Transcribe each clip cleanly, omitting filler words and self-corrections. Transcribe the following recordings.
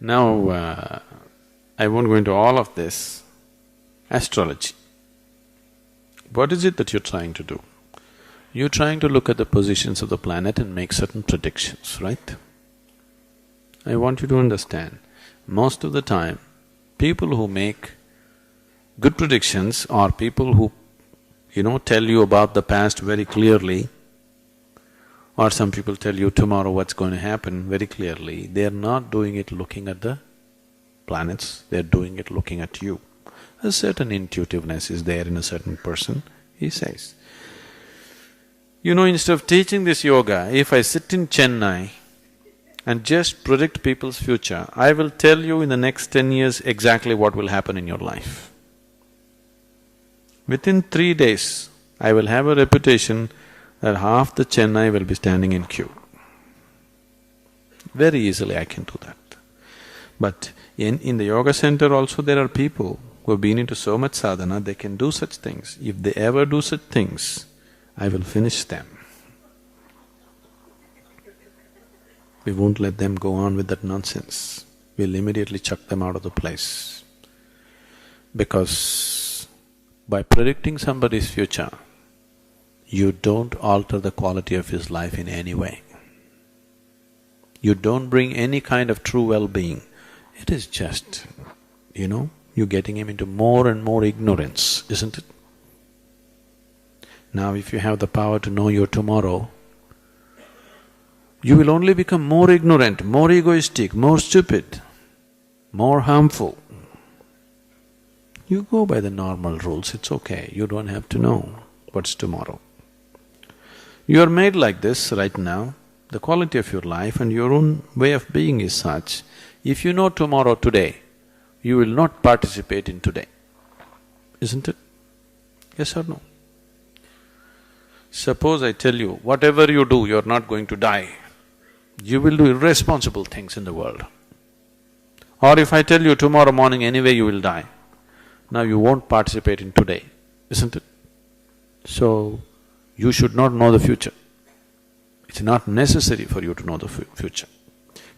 Now, I won't go into all of this. Astrology. What is it that you're trying to do? You're trying to look at the positions of the planet and make certain predictions, right? I want you to understand, most of the time, people who make good predictions are people who, tell you about the past very clearly, or some people tell you tomorrow what's going to happen very clearly. They're not doing it looking at the planets, they're doing it looking at you. A certain intuitiveness is there in a certain person, he says. Instead of teaching this yoga, if I sit in Chennai and just predict people's future, I will tell you in the next 10 years exactly what will happen in your life. Within 3 days, I will have a reputation that half the Chennai will be standing in queue. Very easily I can do that. But in the yoga center also there are people who have been into so much sadhana, they can do such things. If they ever do such things, I will finish them. We won't let them go on with that nonsense. We'll immediately chuck them out of the place. Because by predicting somebody's future, you don't alter the quality of his life in any way. You don't bring any kind of true well-being. It is just, you're getting him into more and more ignorance, isn't it? Now if you have the power to know your tomorrow, you will only become more ignorant, more egoistic, more stupid, more harmful. You go by the normal rules, it's okay, you don't have to know what's tomorrow. You are made like this right now, the quality of your life and your own way of being is such, if you know tomorrow today, you will not participate in today, isn't it? Yes or no? Suppose I tell you, whatever you do, you're not going to die, you will do irresponsible things in the world. Or if I tell you tomorrow morning anyway you will die, now you won't participate in today, isn't it? So, you should not know the future. It's not necessary for you to know the future.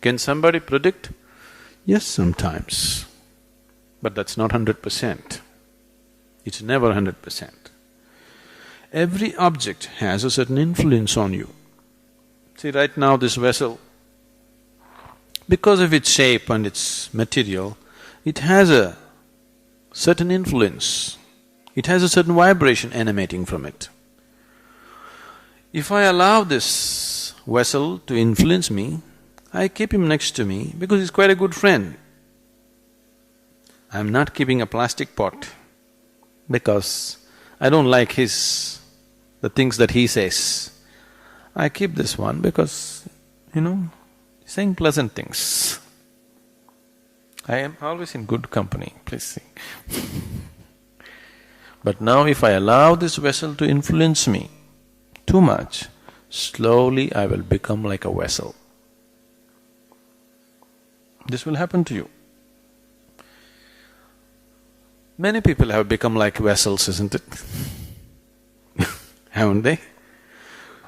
Can somebody predict? Yes, sometimes. But that's not 100%. It's never 100%. Every object has a certain influence on you. See, right now this vessel, because of its shape and its material, it has a certain influence. It has a certain vibration emanating from it. If I allow this vessel to influence me, I keep him next to me because he's quite a good friend. I'm not keeping a plastic pot because I don't like the things that he says. I keep this one because, he's saying pleasant things. I am always in good company, please see. But now if I allow this vessel to influence me too much, slowly I will become like a vessel. This will happen to you. Many people have become like vessels, isn't it? Haven't they?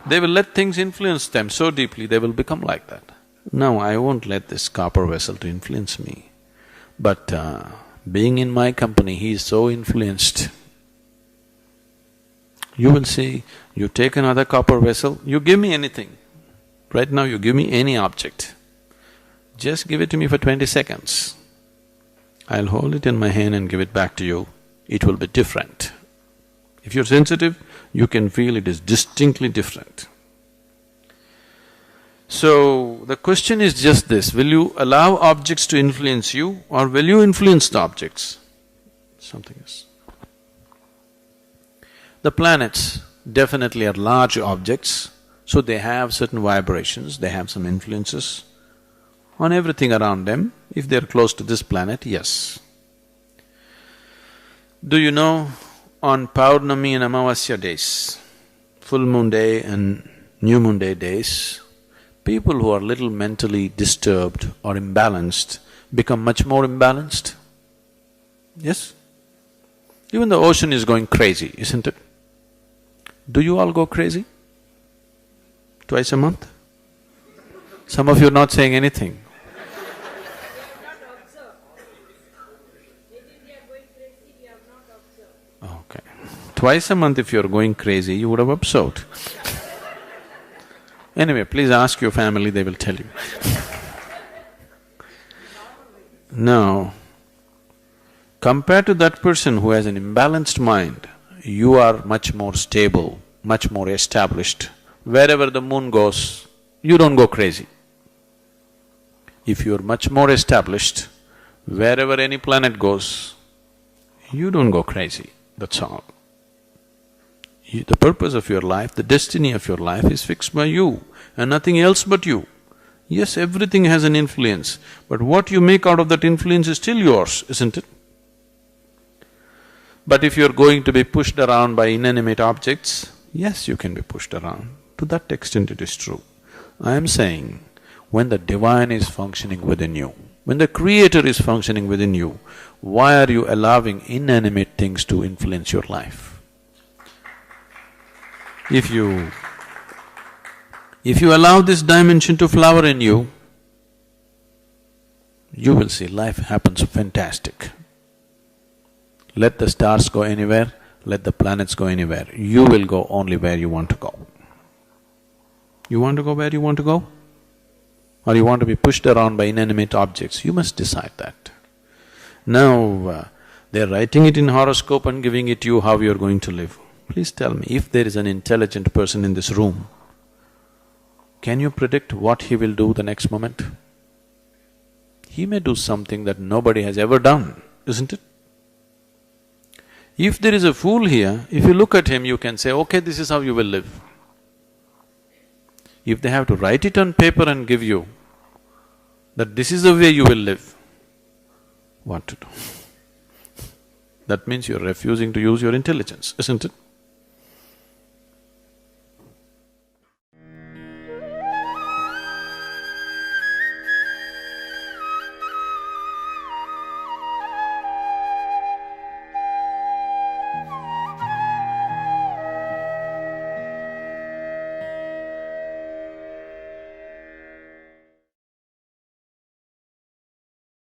They will let things influence them so deeply, they will become like that. No, I won't let this copper vessel to influence me. But being in my company, he is so influenced. You will see, you take another copper vessel, you give me anything. Right now you give me any object. Just give it to me for 20 seconds. I'll hold it in my hand and give it back to you. It will be different. If you're sensitive, you can feel it is distinctly different. So, the question is just this, will you allow objects to influence you or will you influence the objects? Something else. The planets definitely are large objects, so they have certain vibrations, they have some influences on everything around them. If they're close to this planet, yes. Do you know, on Paurnami and Amavasya days, full moon day and new moon day days, people who are little mentally disturbed or imbalanced become much more imbalanced. Yes? Even the ocean is going crazy, isn't it? Do you all go crazy? Twice a month? Some of you are not saying anything. Twice a month if you're going crazy, you would have absorbed. Anyway, please ask your family, they will tell you. Now, compared to that person who has an imbalanced mind, you are much more stable, much more established. Wherever the moon goes, you don't go crazy. If you're much more established, wherever any planet goes, you don't go crazy, that's all. The purpose of your life, the destiny of your life is fixed by you and nothing else but you. Yes, everything has an influence, but what you make out of that influence is still yours, isn't it? But if you're going to be pushed around by inanimate objects, yes, you can be pushed around. To that extent it is true. I am saying, when the divine is functioning within you, when the creator is functioning within you, why are you allowing inanimate things to influence your life? If you allow this dimension to flower in you, you will see life happens fantastic. Let the stars go anywhere, let the planets go anywhere, you will go only where you want to go. You want to go where you want to go? Or you want to be pushed around by inanimate objects? You must decide that. Now, they're writing it in horoscope and giving it to you how you're going to live. Please tell me, if there is an intelligent person in this room, can you predict what he will do the next moment? He may do something that nobody has ever done, isn't it? If there is a fool here, if you look at him, you can say, okay, this is how you will live. If they have to write it on paper and give you that this is the way you will live, what to do? That means you're refusing to use your intelligence, isn't it?